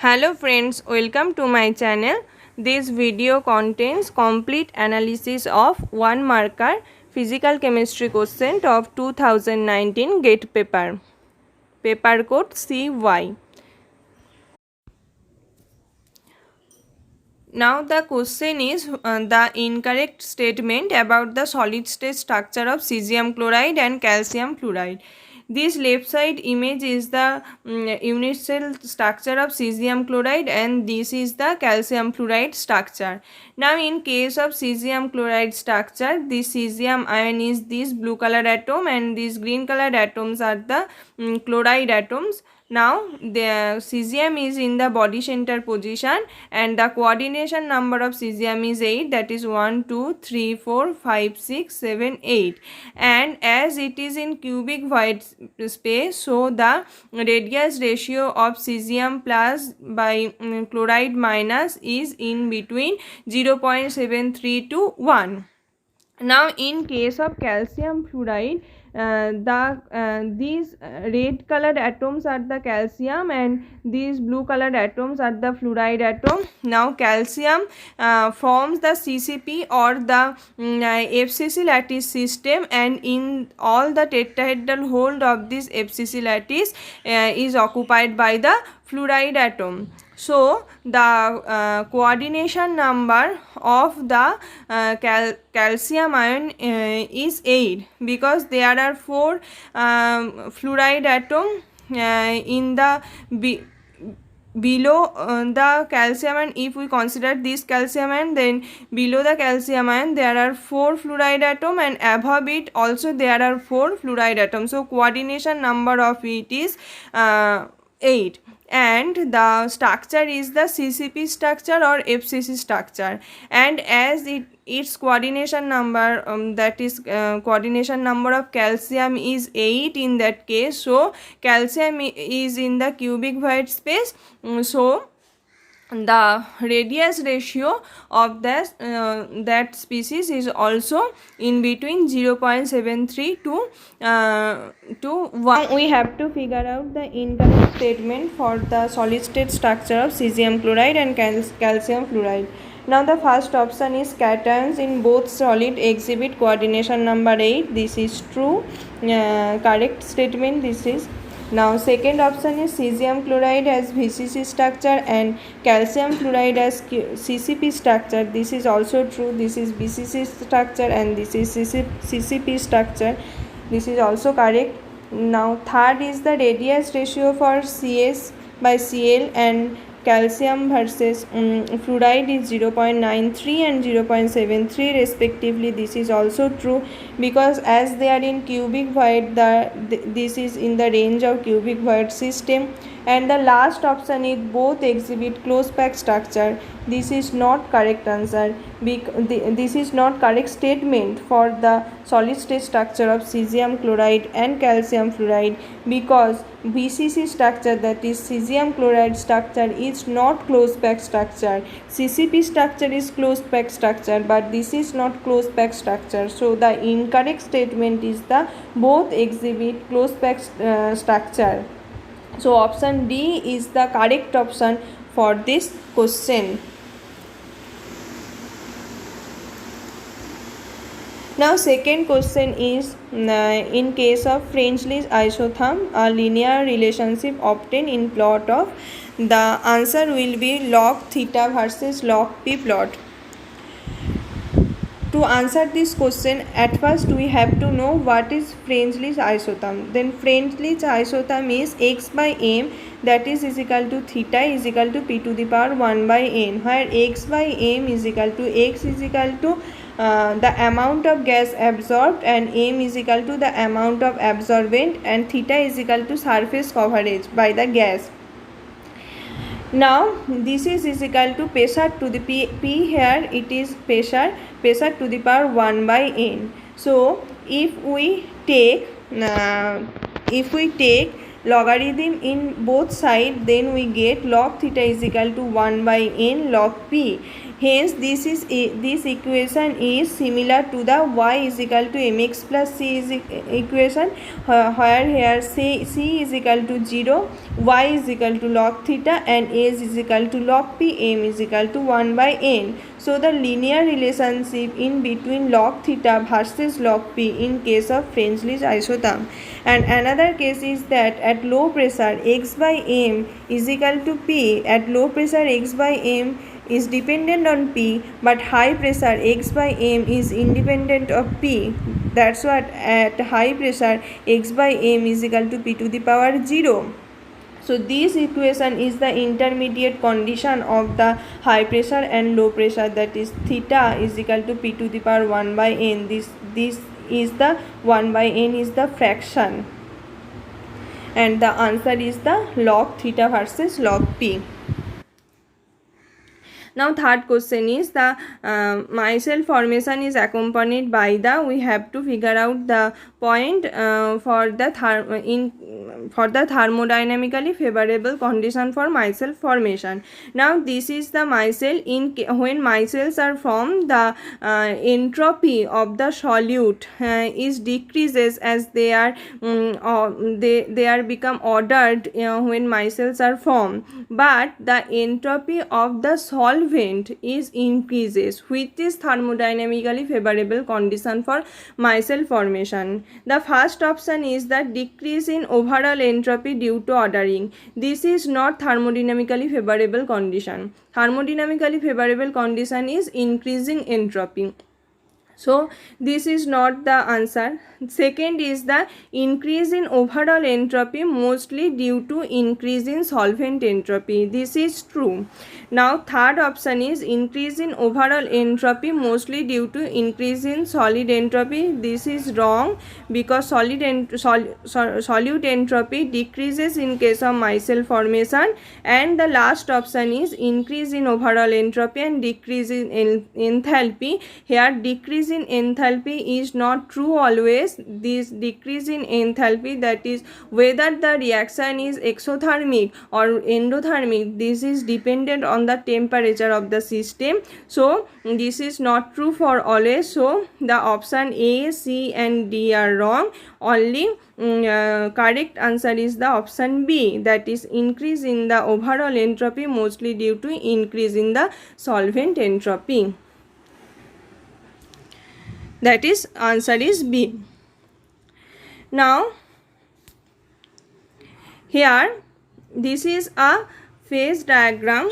Hello friends, welcome to my channel. This video contains complete analysis of one marker physical chemistry question of 2019 GATE paper. Paper code CY. Now the question is the incorrect statement about the solid state structure of cesium chloride and calcium fluoride. This left side image is the unit cell structure of cesium chloride and this is the calcium fluoride structure. Now in case of cesium chloride structure, this cesium ion is this blue color atom and these green colored atoms are the chloride atoms. Now the cesium is in the body center position and the coordination number of cesium is 8, that is 1 2 3 4 5 6 7 8, and as it is in cubic void space, so the radius ratio of cesium plus by chloride minus is in between 0.73 to 1. Now in case of calcium fluoride, these red colored atoms are the calcium and these blue colored atoms are the fluoride atom. Now calcium forms the CCP or the FCC lattice system, and in all the tetrahedral hold of this FCC lattice is occupied by the fluoride atom. So the coordination number of the calcium ion is 8 because there are 4 fluoride atom in the below the calcium ion. If we consider this calcium ion, then below the calcium ion there are 4 fluoride atom and above it also there are 4 fluoride atoms. So coordination number of it is 8, and the structure is the CCP structure or FCC structure, and as its coordination number that is coordination number of calcium is 8 in that case, so calcium is in the cubic void space, so the radius ratio of that species is also in between 0.73 to 1. We have to figure out the incorrect statement for the solid state structure of cesium chloride and calcium fluoride. Now the first option is cations in both solid exhibit coordination number 8. This is true, correct statement this is. Now second option is cesium chloride has VCC structure and calcium fluoride has CCP structure. This is also true. This is BCC structure and this is CCP structure. This is also correct. Now third is the radius ratio for CS by Cl and calcium versus fluoride is 0.93 and 0.73 respectively. This is also true because as they are in cubic void, this is in the range of cubic void system. And the last option is both exhibit close packed structure. This is not correct answer. This is not correct statement for the solid state structure of cesium chloride and calcium fluoride because BCC structure, that is cesium chloride structure, is not close packed structure. CCP structure is close packed structure, but this is not close packed structure. So the incorrect statement is the both exhibit close packed structure. So option D is the correct option for this question. Now second question is in case of Frenchley's isotherm, a linear relationship obtained in plot of, the answer will be log theta versus log p plot. To answer this question, at first we have to know what is Frenchley's isotherm. Then Frenchley's isotherm is x by m, that is equal to theta is equal to p to the power 1 by n, where x by m is equal to x is equal to the amount of gas absorbed and m is equal to the amount of absorbent and theta is equal to surface coverage by the gas. Now this is equal to pressure to the p here it is pressure to the power 1 by n. So if we take logarithm in both sides, then we get log theta is equal to 1 by n log p. Hence this equation is similar to the y is equal to mx plus c is equation, where here c is equal to 0, y is equal to log theta, and a is equal to log p, m is equal to 1 by n. So the linear relationship in between log theta versus log p in case of Frenchley's isotherm. And another case is that at low pressure x by m is equal to p. At low pressure x by m is dependent on p, but high pressure x by m is independent of p. That's what at high pressure x by m is equal to p to the power 0. So this equation is the intermediate condition of the high pressure and low pressure, that is theta is equal to p to the power 1 by n. This is the 1 by n is the fraction, and the answer is the log theta versus log p. Now third question is the micelle formation is accompanied by the, we have to figure out the point for the thermodynamically favorable condition for micelle formation. Now this is the micelle. When micelles are formed, the entropy of the solute is decreases as they are they are become ordered when micelles are formed, but the entropy of the solvent is increases, which is thermodynamically favorable condition for micelle formation. The first option is the decrease in overall entropy due to ordering. This is not thermodynamically favorable condition. Thermodynamically favorable condition is increasing entropy. So this is not the answer. Second is the increase in overall entropy mostly due to increase in solvent entropy. This is true. Now third option is increase in overall entropy mostly due to increase in solid entropy. This is wrong, because solute entropy decreases in case of micelle formation. And the last option is increase in overall entropy and decrease in enthalpy. Here decrease in enthalpy is not true always. This decrease in enthalpy, that is whether the reaction is exothermic or endothermic, this is dependent on the temperature of the system. So this is not true for always. So the option A, C and D are wrong. Only correct answer is the option B, that is increase in the overall entropy mostly due to increase in the solvent entropy. That is answer is B. Now here this is a phase diagram.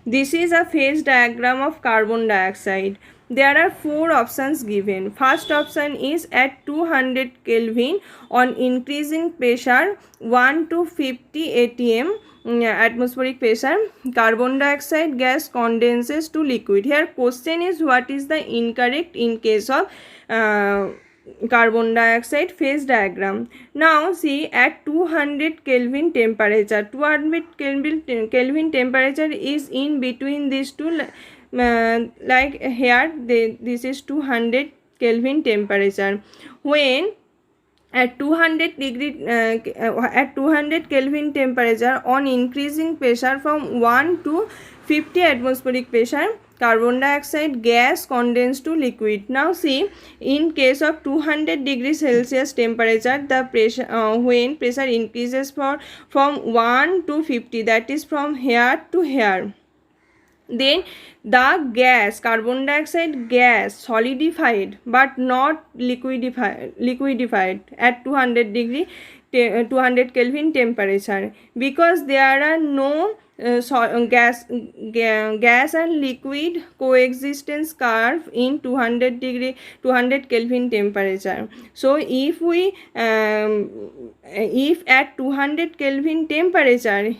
This is a phase diagram of carbon dioxide. There are 4 options given. First option is at 200 Kelvin on increasing pressure 1 to 50 atm atmospheric pressure, carbon dioxide gas condenses to liquid. Here question is what is the incorrect in case of carbon dioxide phase diagram. Now see, at 200 Kelvin temperature, 200 Kelvin temperature is in between these two, like here this is 200 Kelvin temperature. When at 200 Kelvin temperature on increasing pressure from 1 to 50 atmospheric pressure, carbon dioxide gas condensed to liquid. Now see, in case of 200 degrees Celsius temperature, the pressure when pressure increases from 1 to 50, that is from here to here, then the gas, carbon dioxide gas, solidified but not liquidified at 200 Kelvin temperature, because there are no gas and liquid coexistence curve in 200 Kelvin temperature. So if we if at 200 Kelvin temperature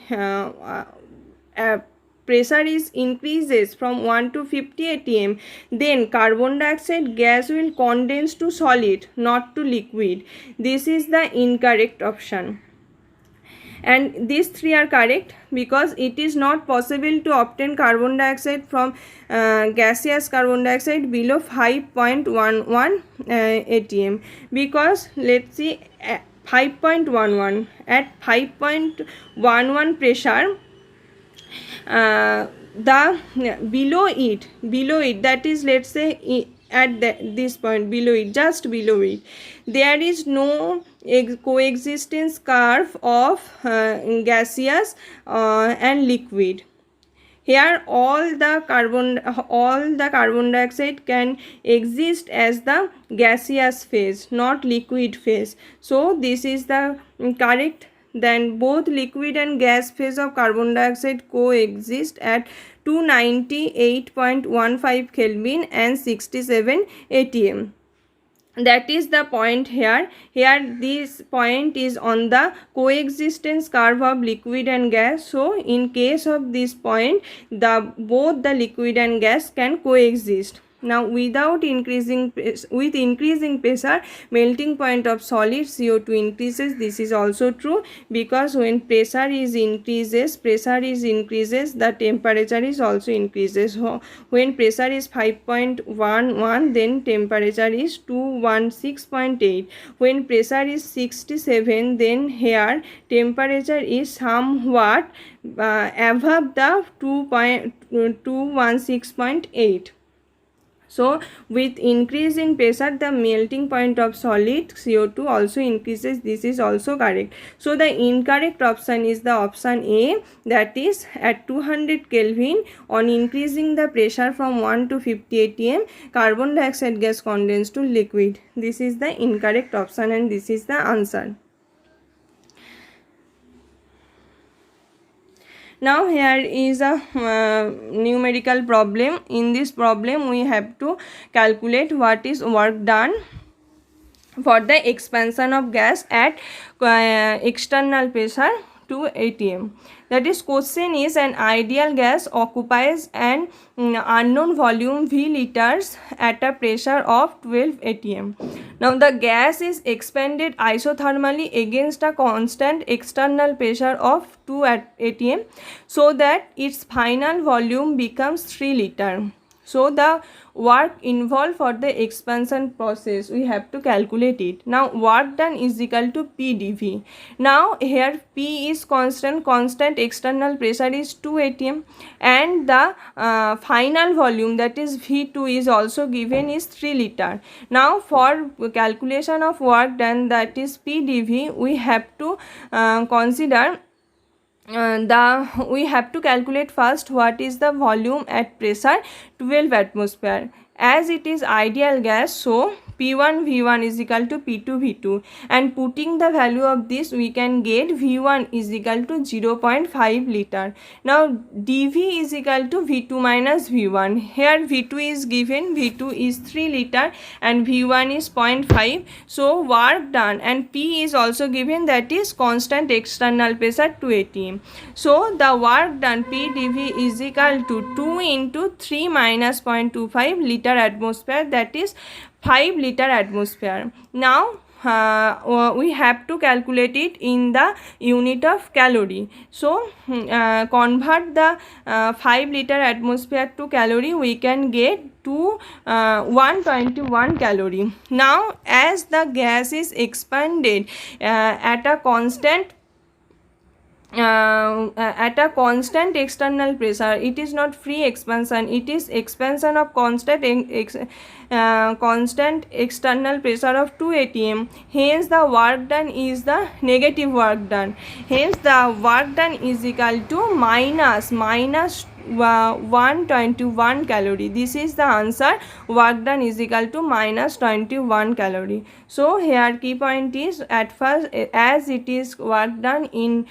pressure is increases from 1 to 50 atm, then carbon dioxide gas will condense to solid, not to liquid. This is the incorrect option, and these 3 are correct, because it is not possible to obtain carbon dioxide from gaseous carbon dioxide below 5.11 atm, because let's see 5.11 at 5.11 pressure, The below it, that is, let's say at this point below it, just below it, there is no coexistence curve of gaseous and liquid. Here all the carbon dioxide can exist as the gaseous phase, not liquid phase. So this is the correct. Then both liquid and gas phase of carbon dioxide coexist at 298.15 Kelvin and 67 atm. That is the point here. This point is on the coexistence curve of liquid and gas. So in case of this point, both the liquid and gas can coexist. Now with increasing pressure, melting point of solid CO2 increases. This is also true, because when pressure is increases, the temperature is also increases. So when pressure is 5.11, then temperature is 216.8. when pressure is 67, then here temperature is somewhat above the 216.8. So with increasing pressure, the melting point of solid CO2 also increases. This is also correct. So the incorrect option is the option A, that is at 200 Kelvin, on increasing the pressure from 1 to 50 atm, carbon dioxide gas condenses to liquid. This is the incorrect option and this is the answer. Now here is a numerical problem. In this problem we have to calculate what is work done for the expansion of gas at external pressure to atm. That is, question is, an ideal gas occupies an unknown volume V liters at a pressure of 12 atm. Now the gas is expanded isothermally against a constant external pressure of 2 atm, so that its final volume becomes 3 liter. So the work involved for the expansion process, we have to calculate it. Now work done is equal to P dV. Now here P is constant external pressure is 2 atm, and the final volume, that is V2, is also given is 3 liter. Now for calculation of work done, that is P dV, we have to consider we have to calculate first what is the volume at pressure 12 atmosphere. As it is ideal gas, so P1 V1 is equal to P2 V2, and putting the value of this, we can get V1 is equal to 0.5 liter. Now dV is equal to V2 minus V1. Here V2 is given, V2 is 3 liter and V1 is 0.5. so work done, and P is also given, that is constant external pressure 2 atm. So the work done P dV is equal to 2 into 3 minus 0.25 liter atmosphere, that is 5 liter atmosphere. Now we have to calculate it in the unit of calorie. So convert the 5 liter atmosphere to calorie, we can get to 121 calorie. Now as the gas is expanded at a constant external pressure, it is not free expansion, it is expansion of constant external pressure of 2 atm. Hence the work done is the negative work done. Hence the work done is equal to minus 121 calorie. This is the answer. Work done is equal to minus 21 calorie. So here key point is, at first, as it is work done in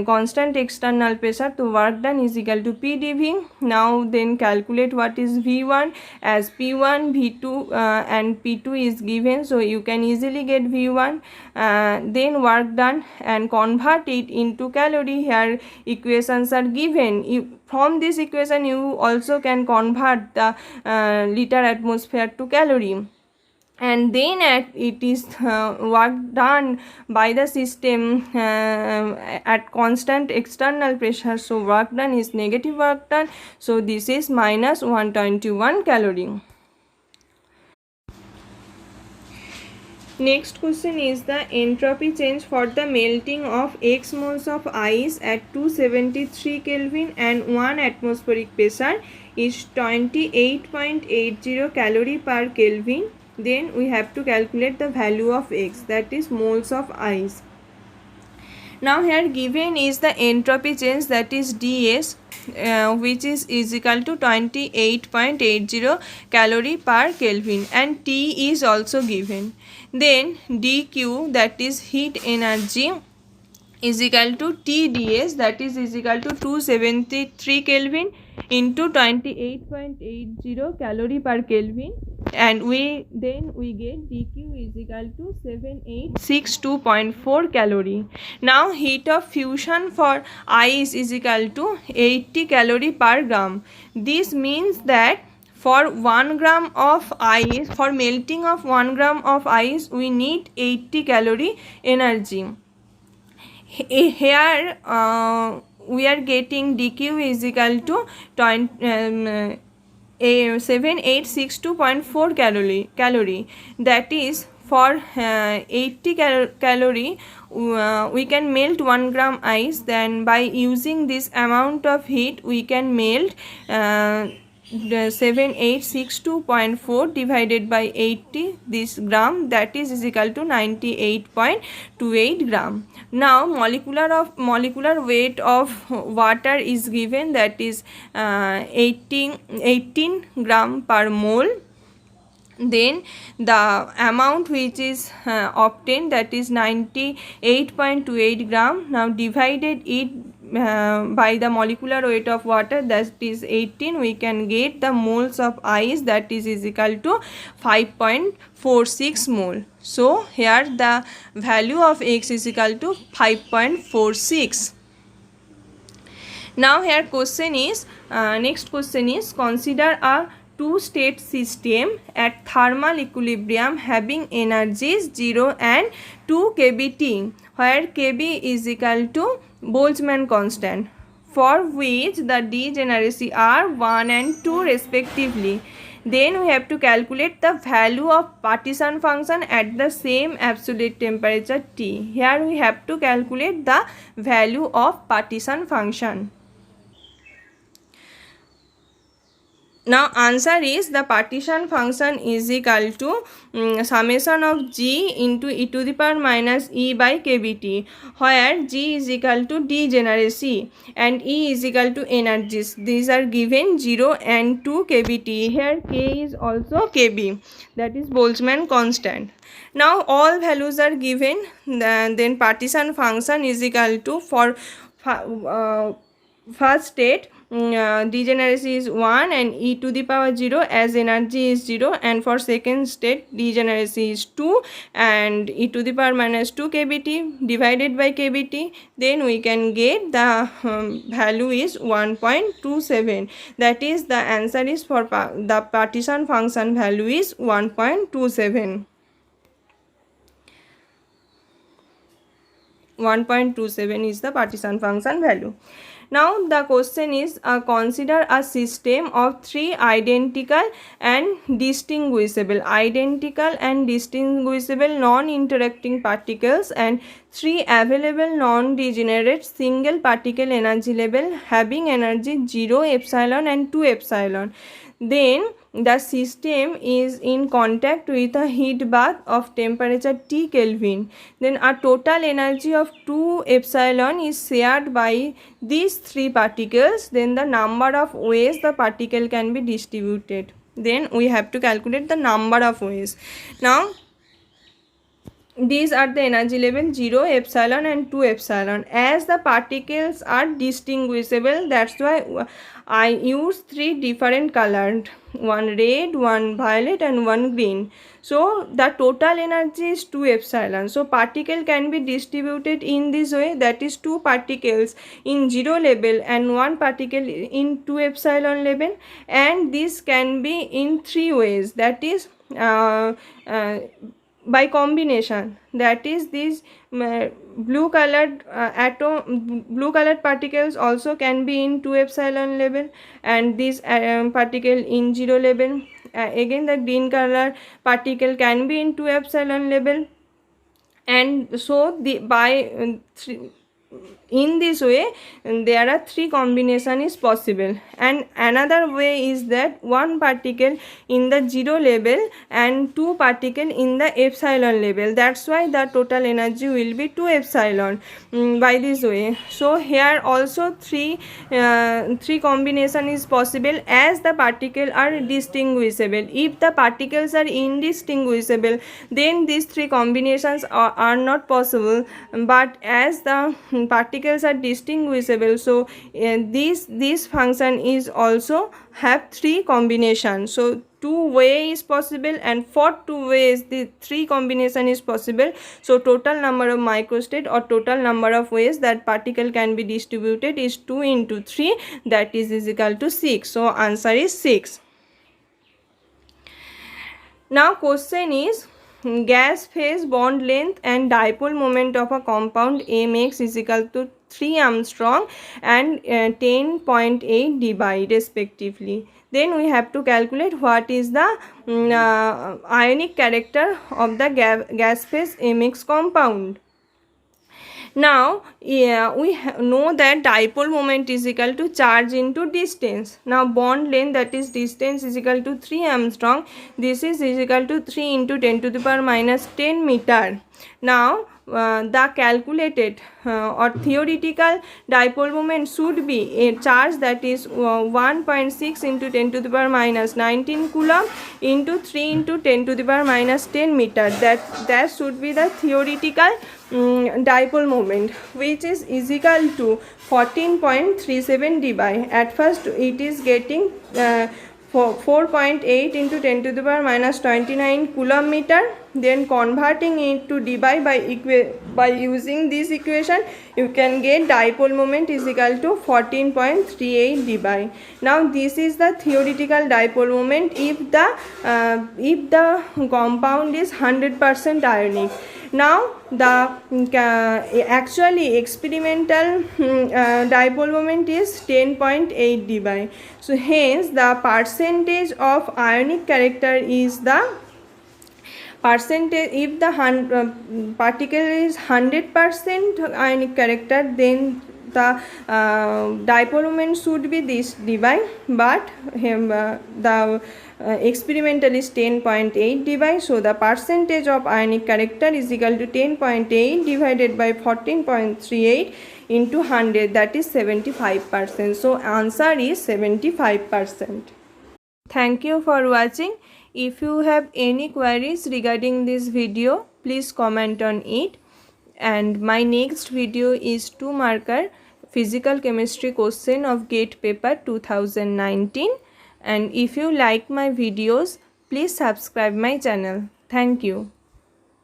constant external pressure, so work done is equal to P dV. Now then calculate what is V1, as P1 V2 and P2 is given, so you can easily get V1. Then work done and convert it into calorie. Here equations are given. From this equation you also can convert the liter atmosphere to calorie, and then it is work done by the system at constant external pressure. So work done is negative work done, so this is minus 121 calorie. Next question is the entropy change for the melting of x moles of ice at 273 Kelvin and 1 atmospheric pressure is 28.80 calorie per Kelvin. Then we have to calculate the value of x, that is moles of ice. Now here given is the entropy change, that is ds, which is equal to 28.80 calorie per Kelvin, and T is also given. Then dq, that is heat energy, is equal to TdS, that is equal to 273 Kelvin into 28.80 calorie per Kelvin, and we get dq is equal to 7862.4 calorie. Now heat of fusion for ice is equal to 80 calorie per gram. This means that for 1 gram of ice, for melting of 1 gram of ice, we need 80 calorie energy. Here we are getting dq is equal to 7862.4 calorie. That is for 80 calorie we can melt 1 gram ice. Then by using this amount of heat we can melt 7862.4 divided by 80 this gram, that is equal to 98.28 gram. Now molecular weight of water is given, that is 18 gram per mole. Then the amount which is obtained, that is 98.28 gram. Now divided it by the molecular weight of water, that is 18, we can get the moles of ice, that is equal to 5.46 mole. So here the value of x is equal to 5.46. Now here question is next question is, consider a two-state system at thermal equilibrium having energies 0 and 2 kBt, where kb is equal to Boltzmann constant, for which the degeneracy are 1 and 2 respectively. Then we have to calculate the value of partition function at the same absolute temperature T. Here we have to calculate the value of partition function. Now answer is, the partition function is equal to summation of g into e to the power minus e by kBt, where g is equal to degeneracy and e is equal to energies. These are given 0 and 2 kBt. Here k is also kb, that is Boltzmann constant. Now all values are given, then partition function is equal to, for first state degeneracy is 1 and e to the power 0 as energy is 0, and for second state degeneracy is 2 and e to the power minus 2 kBt divided by kBt. Then we can get the value is 1.27, that is the answer is for the partition function value is 1.27. 1.27 is the partition function value. Now the question is, consider a system of 3 identical and distinguishable non-interacting particles and 3 available non-degenerate single particle energy level having energy 0 epsilon and 2 epsilon. Then the system is in contact with a heat bath of temperature T Kelvin. Then a total energy of 2 epsilon is shared by these 3 particles. Then the number of ways the particle can be distributed. Then we have to calculate the number of ways. Now these are the energy level 0 epsilon and 2 epsilon. As the particles are distinguishable, that's why I use 3 different colored, one red, one violet and one green. So the total energy is 2 epsilon. So particle can be distributed in this way, that is 2 particles in 0 level and 1 particle in 2 epsilon level, and this can be in 3 ways, that is by combination, that is these blue colored particles also can be in 2 epsilon level, and this particle in 0 level, again the green color particle can be in 2 epsilon level. And so the by in this way there are 3 combination is possible. And another way is that 1 particle in the 0 level and 2 particle in the epsilon level. That's why the total energy will be 2 epsilon by this way. So here also 3 combination is possible as the particle are distinguishable. If the particles are indistinguishable, then these 3 combinations are not possible. But as the particles are distinguishable, so this function is also have 3 combinations. So 2 way is possible, and for 2 ways the 3 combination is possible. So total number of microstate or total number of ways that particle can be distributed is 2 into 3, that is equal to 6. So answer is 6. Now question is, gas phase bond length and dipole moment of a compound Mx is equal to 3 Armstrong and 10.8 dBi respectively. Then we have to calculate what is the ionic character of the gas phase Mx compound. Now we know that dipole moment is equal to charge into distance. Now bond length, that is distance, is equal to 3 Armstrong. This is equal to 3 into 10 to the power minus 10 meter. Now the calculated or theoretical dipole moment should be a charge, that is 1.6 into 10 to the power minus 19 coulomb into 3 into 10 to the power minus 10 meter. That should be the theoretical dipole moment, which is equal to 14.37 dBi. At first it is getting 4.8 into 10 to the power minus 29 coulomb meter. Then converting it to dBi by using this equation, you can get dipole moment is equal to 14.38 dBi. Now this is the theoretical dipole moment if the compound is 100% ionic. Now the actually experimental dipole moment is 10.8 dBi. So hence the percentage of ionic character is the percentage. If the particle is 100% ionic character, then the dipole moment should be this dBi, but the experimental is 10.8 dBi. So the percentage of ionic character is equal to 10.8 divided by 14.38 into 100, that is 75%. So answer is 75%. Thank you for watching. If you have any queries regarding this video, please comment on it. And my next video is 2 marker physical chemistry question of GATE paper 2019. And if you like my videos, please subscribe my channel. Thank you.